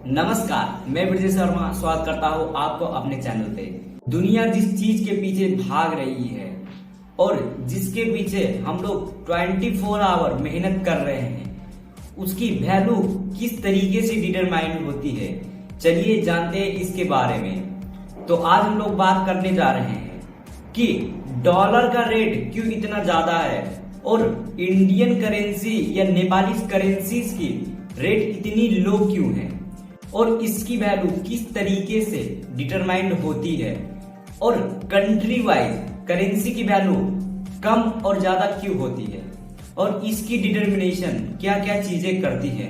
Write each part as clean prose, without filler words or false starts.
नमस्कार, मैं ब्रजेश शर्मा स्वागत करता हूँ आपको अपने चैनल पे। दुनिया जिस चीज के पीछे भाग रही है और जिसके पीछे हम लोग 24 आवर मेहनत कर रहे हैं, उसकी वैल्यू किस तरीके से डिटरमाइन होती है, चलिए जानते हैं इसके बारे में। तो आज हम लोग बात करने जा रहे हैं कि डॉलर का रेट क्यों इतना ज्यादा है और इंडियन करेंसी या नेपाली करेंसीज की रेट इतनी लो क्यों है और इसकी वैल्यू किस तरीके से डिटरमाइंड होती है और कंट्री वाइज करेंसी की वैल्यू कम और ज्यादा क्यों होती है और इसकी डिटर्मिनेशन क्या क्या चीजें करती है।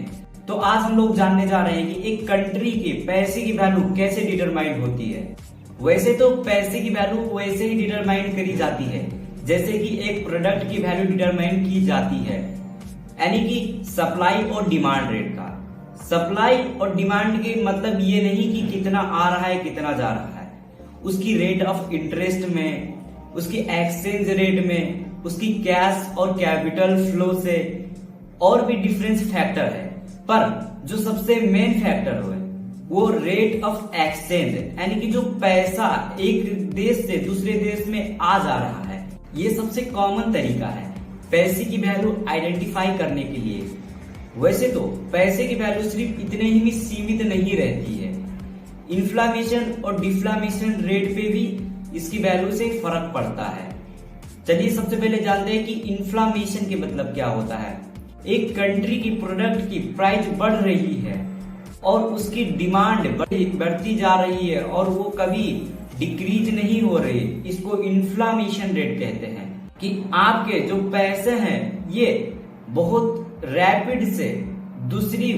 तो आज हम लोग जानने जा रहे हैं कि एक कंट्री के पैसे की वैल्यू कैसे डिटरमाइंड होती है। वैसे तो पैसे की वैल्यू वैसे ही डिटरमाइंड करी जाती है जैसे कि एक प्रोडक्ट की वैल्यू डिटरमाइंड की जाती है, यानी कि सप्लाई और डिमांड रेट का। सप्लाई और डिमांड के मतलब ये नहीं कि कितना आ रहा है कितना जा रहा है, उसकी रेट ऑफ इंटरेस्ट में, उसकी एक्सचेंज रेट में, उसकी कैश और कैपिटल फ्लो से और भी डिफरेंस फैक्टर है। पर जो सबसे मेन फैक्टर है वो रेट ऑफ एक्सचेंज, यानी कि जो पैसा एक देश से दूसरे देश में आ जा रहा है, ये सबसे कॉमन तरीका है पैसे की वैल्यू आइडेंटिफाई करने के लिए। वैसे तो पैसे की वैल्यू सिर्फ इतने ही में सीमित नहीं रहती है, इन्फ्लेमेशन और डिफ्लेमेशन रेट पे भी इसकी वैल्यू से फर्क पड़ता है। चलिए सबसे पहले जानते हैं कि इन्फ्लेमेशन के मतलब क्या होता है। एक कंट्री की प्रोडक्ट की प्राइस बढ़ रही है और उसकी डिमांड बढ़ती जा रही है और वो कभी डिक्रीज नहीं हो रही, इसको इन्फ्लेमेशन रेट कहते हैं। कि आपके जो पैसे हैं ये बहुत रैपिड से दूसरी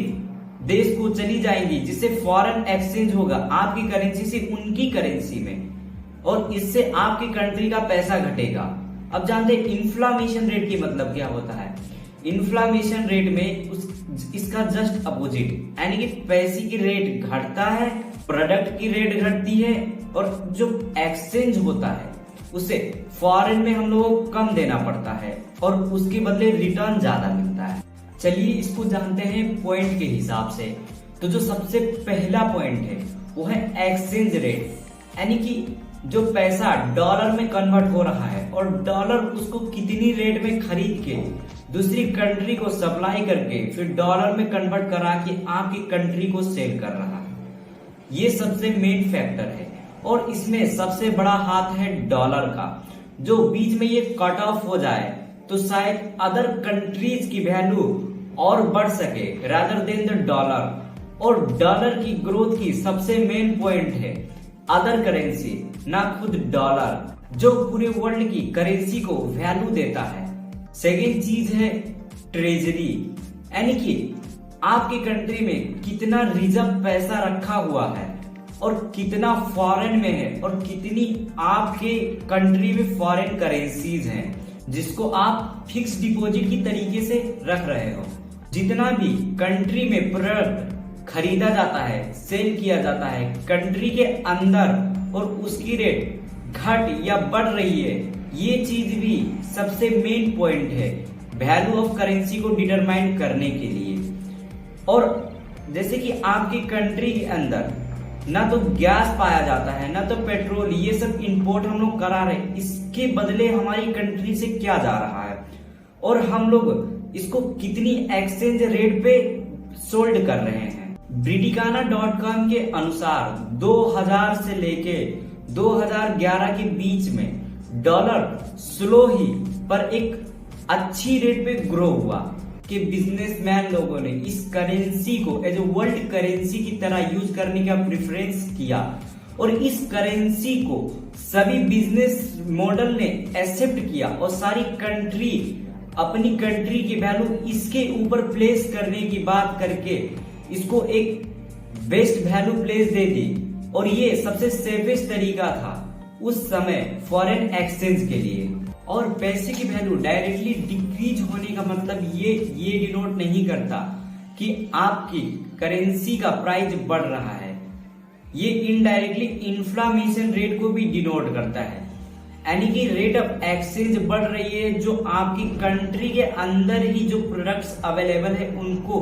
देश को चली जाएंगी, जिससे फॉरेन एक्सचेंज होगा आपकी करेंसी से उनकी करेंसी में, और इससे आपकी कंट्री का पैसा घटेगा। अब जानते हैं इन्फ्लेमेशन रेट की मतलब क्या होता है। इन्फ्लेमेशन रेट में इसका जस्ट अपोजिट, यानी कि पैसे की रेट घटता है, प्रोडक्ट की रेट घटती है और जो एक्सचेंज होता है उसे फॉरेन में हम लोगों को कम देना पड़ता है और उसके बदले रिटर्न ज्यादा मिलता है। चलिए इसको जानते हैं पॉइंट के हिसाब से। तो जो सबसे पहला पॉइंट है वो है एक्सचेंज रेट, यानी कि जो पैसा डॉलर में कन्वर्ट हो रहा है और डॉलर उसको कितनी रेट में खरीद के दूसरी कंट्री को सप्लाई करके फिर डॉलर में कन्वर्ट करा के आपकी कंट्री को सेल कर रहा है, ये सबसे मेन फैक्टर है। और इसमें सबसे बड़ा हाथ है डॉलर का। जो बीच में ये कट ऑफ हो जाए तो शायद अदर कंट्रीज की वैल्यू और बढ़ सके रादर देन द डॉलर। और डॉलर की ग्रोथ की सबसे मेन पॉइंट है अदर करेंसी, ना खुद डॉलर, जो पूरे वर्ल्ड की करेंसी को वैल्यू देता है। सेकेंड चीज है ट्रेजरी, यानी कि आपकी कंट्री में कितना रिजर्व पैसा रखा हुआ है और कितना फॉरेन में है और कितनी आपके कंट्री में फॉरेन करेंसीज हैं जिसको आप फिक्स डिपॉजिट की तरीके से रख रहे हो। जितना भी कंट्री में प्रोडक्ट खरीदा जाता है, सेल किया जाता है कंट्री के अंदर और उसकी रेट घट या बढ़ रही है, ये चीज भी सबसे मेन पॉइंट है वैल्यू ऑफ करेंसी को डिटरमाइन करने के लिए। और जैसे कि आपकी कंट्री के अंदर ना तो गैस पाया जाता है ना तो पेट्रोल, ये सब इंपोर्ट हम लोग करा रहे हैं, इसके बदले हमारी कंट्री से क्या जा रहा है और हम लोग इसको कितनी एक्सचेंज रेट पे सोल्ड कर रहे हैं। ब्रिटिकाना.com के अनुसार 2000 से लेके 2011 के बीच में डॉलर स्लो ही पर एक अच्छी रेट पे ग्रो हुआ कि बिजनेसमैन लोगों ने इस करेंसी को एज ए वर्ल्ड करेंसी की तरह यूज करने का प्रेफरेंस किया और इस करेंसी को सभी बिजनेस मॉडल ने एक्सेप्ट किया और सारी कंट्री अपनी कंट्री की वैल्यू इसके ऊपर प्लेस करने की बात करके इसको एक बेस्ट वैल्यू प्लेस दे दी। और ये सबसे सेफेस्ट तरीका था उस समय फॉरेन एक्सचेंज के लिए। और पैसे की वैल्यू डायरेक्टली डिक्रीज होने का मतलब ये डिनोट नहीं करता कि आपकी करेंसी का प्राइस बढ़ रहा है, ये इनडायरेक्टली इन्फ्लेमेशन रेट को भी डिनोट करता है, यानी कि रेट ऑफ एक्सचेंज बढ़ रही है जो आपकी कंट्री के अंदर ही जो प्रोडक्ट्स अवेलेबल है उनको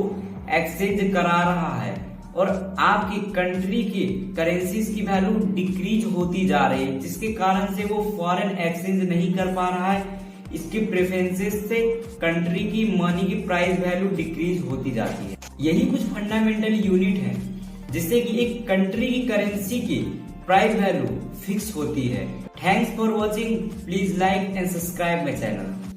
एक्सचेंज करा रहा है और आपकी कंट्री की करेंसीज की वैल्यू डिक्रीज होती जा रही है, जिसके कारण से वो फॉरेन एक्सचेंज नहीं कर पा रहा है। इसके प्रेफरेंसेस से कंट्री की मनी की प्राइस वैल्यू डिक्रीज होती जाती है। यही कुछ फंडामेंटल यूनिट है जिससे कि एक कंट्री की करेंसी की प्राइस वैल्यू फिक्स होती है। Thanks for watching, please like and subscribe my channel.